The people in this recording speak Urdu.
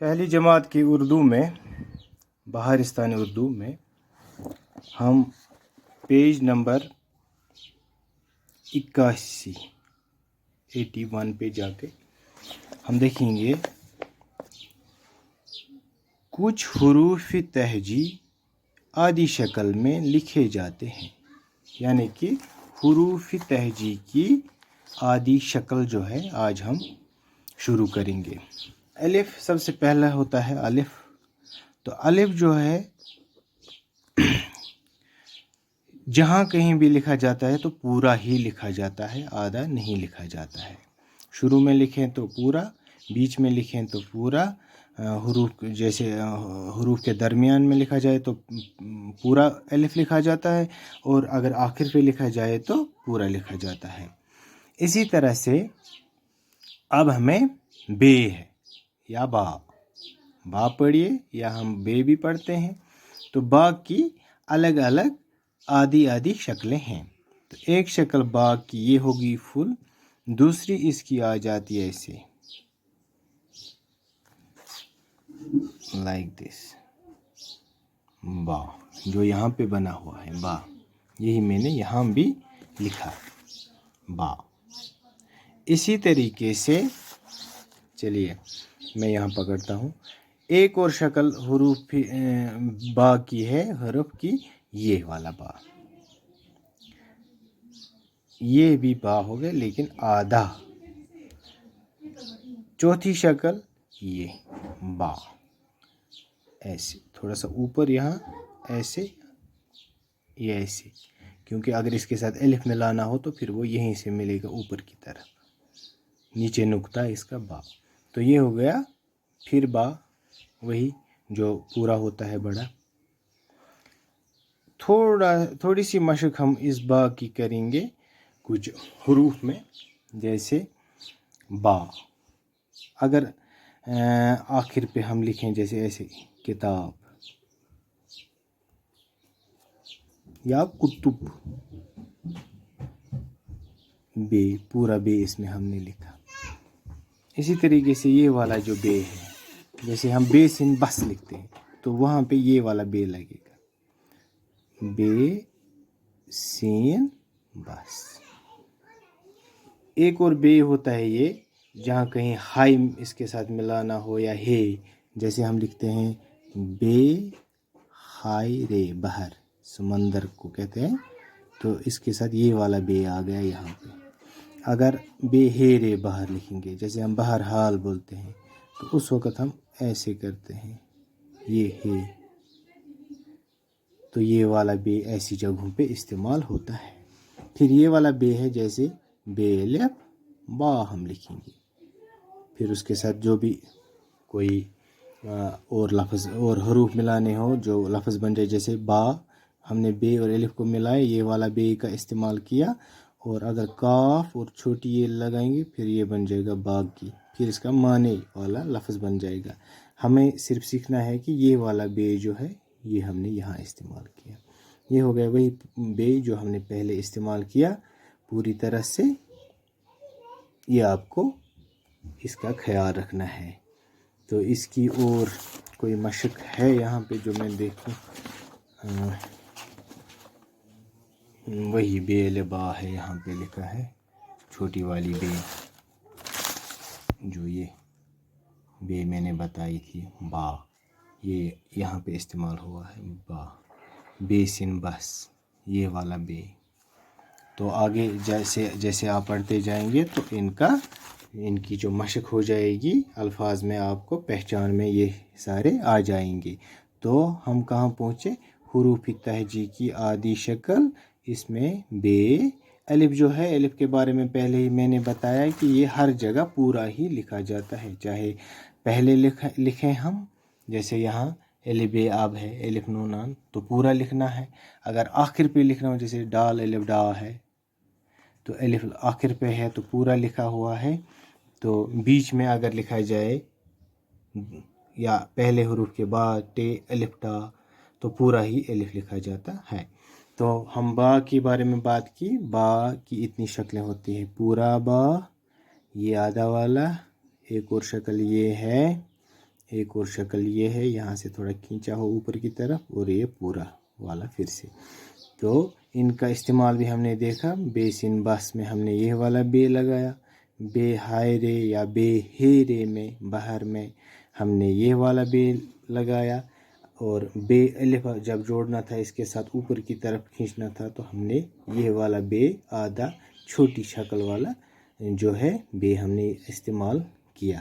پہلی جماعت کی اردو میں بہارستانی اردو میں ہم پیج نمبر 81 پہ جا کے ہم دیکھیں گے کچھ حروف تہجی عادی شکل میں لکھے جاتے ہیں، یعنی کہ حروف تہجی کی عادی شکل جو ہے آج ہم شروع کریں گے۔ الف سب سے پہلا ہوتا ہے الف، تو الف جو ہے جہاں کہیں بھی لکھا جاتا ہے تو پورا ہی لکھا جاتا ہے، آدھا نہیں لکھا جاتا ہے۔ شروع میں لکھیں تو پورا، بیچ میں لکھیں تو پورا، حروف جیسے حروف کے درمیان میں لکھا جائے تو پورا الف لکھا جاتا ہے، اور اگر آخر پہ لکھا جائے تو پورا لکھا جاتا ہے۔ اسی طرح سے اب ہمیں بے ہے یا با پڑھیے یا ہم بے بھی پڑھتے ہیں، تو با کی الگ الگ آدھی شکلیں ہیں۔ تو ایک شکل با کی یہ ہوگی فل، دوسری اس کی آ جاتی ہے ایسے لائک دس، با جو یہاں پہ بنا ہوا ہے با، یہی میں نے یہاں بھی لکھا با۔ اسی طریقے سے چلیے میں یہاں پکڑتا ہوں، ایک اور شکل حروف با کی ہے، حرف کی یہ والا با، یہ بھی با ہو گیا لیکن آدھا۔ چوتھی شکل یہ با، ایسے تھوڑا سا اوپر یہاں ایسے، یہ ایسے، کیونکہ اگر اس کے ساتھ الف ملانا ہو تو پھر وہ یہیں سے ملے گا اوپر کی طرف، نیچے نقطہ اس کا با۔ تو یہ ہو گیا پھر با، وہی جو پورا ہوتا ہے بڑا۔ تھوڑی سی مشق ہم اس با کی کریں گے کچھ حروف میں، جیسے با اگر آخر پہ ہم لکھیں جیسے ایسے کتاب یا کتب، بے پورا بے اس میں ہم نے لکھا۔ اسی طریقے سے یہ والا جو بے ہے، جیسے ہم بے سین بس لکھتے ہیں تو وہاں پہ یہ والا بے لگے گا، بے سین بس۔ ایک اور بے ہوتا ہے یہ، جہاں کہیں ہائی اس کے ساتھ ملانا ہو یا ہے، جیسے ہم لکھتے ہیں بے ہائی رے، بحر سمندر کو کہتے ہیں، تو اس کے ساتھ یہ والا بے آ گیا یہاں پہ۔ اگر بے ہے رے بحر لکھیں گے، جیسے ہم بہر حال بولتے ہیں تو اس وقت ہم ایسے کرتے ہیں، یہ ہے، تو یہ والا بے ایسی جگہوں پہ استعمال ہوتا ہے۔ پھر یہ والا بے ہے جیسے بے الف با ہم لکھیں گے، پھر اس کے ساتھ جو بھی کوئی اور لفظ اور حروف ملانے ہو جو لفظ بن جائے، جیسے با ہم نے بے اور الف کو ملائے، یہ والا بے کا استعمال کیا، اور اگر کاف اور چھوٹی یہ لگائیں گے پھر یہ بن جائے گا باغ کی، پھر اس کا معنی والا لفظ بن جائے گا۔ ہمیں صرف سیکھنا ہے کہ یہ والا بے جو ہے یہ ہم نے یہاں استعمال کیا، یہ ہو گیا وہی بے جو ہم نے پہلے استعمال کیا پوری طرح سے۔ یہ آپ کو اس کا خیال رکھنا ہے۔ تو اس کی اور کوئی مشق ہے یہاں پہ جو میں دیکھوں، وہی بے با ہے یہاں پہ لکھا ہے، چھوٹی والی بے جو یہ بے میں نے بتائی تھی با، یہ یہاں پہ استعمال ہوا ہے با، بے سن بس، یہ والا بے۔ تو آگے جیسے آپ پڑھتے جائیں گے تو ان کی جو مشق ہو جائے گی الفاظ میں، آپ کو پہچان میں یہ سارے آ جائیں گے۔ تو ہم کہاں پہنچے؟ حروف تہجی کی عادی شکل، اس میں بے، الف جو ہے، الف کے بارے میں پہلے ہی میں نے بتایا کہ یہ ہر جگہ پورا ہی لکھا جاتا ہے، چاہے پہلے لکھیں ہم، جیسے یہاں الف بے آب ہے، الف نون آن، تو پورا لکھنا ہے۔ اگر آخر پہ لکھنا ہو، جیسے ڈال الف ڈا ہے تو الف آخر پہ ہے تو پورا لکھا ہوا ہے، تو بیچ میں اگر لکھا جائے یا پہلے حروف کے بعد ٹے الف ٹا تو پورا ہی الف لکھا جاتا ہے۔ تو ہم با کے بارے میں بات کی، با کی اتنی شکلیں ہوتی ہیں، پورا با، یہ آدھا والا، ایک اور شکل یہ ہے، ایک اور شکل یہ ہے، یہاں سے تھوڑا کھینچا ہو اوپر کی طرف، اور یہ پورا والا پھر سے. تو ان کا استعمال بھی ہم نے دیکھا. بے سین بس میں ہم نے یہ والا بے لگایا. بے ہائے رے یا بے ہے رے میں باہر میں ہم نے یہ والا بے لگایا. اور بے الف جب جوڑنا تھا اس کے ساتھ اوپر کی طرف کھینچنا تھا تو ہم نے یہ والا بے آدھا چھوٹی شکل والا جو ہے بے ہم نے استعمال کیا.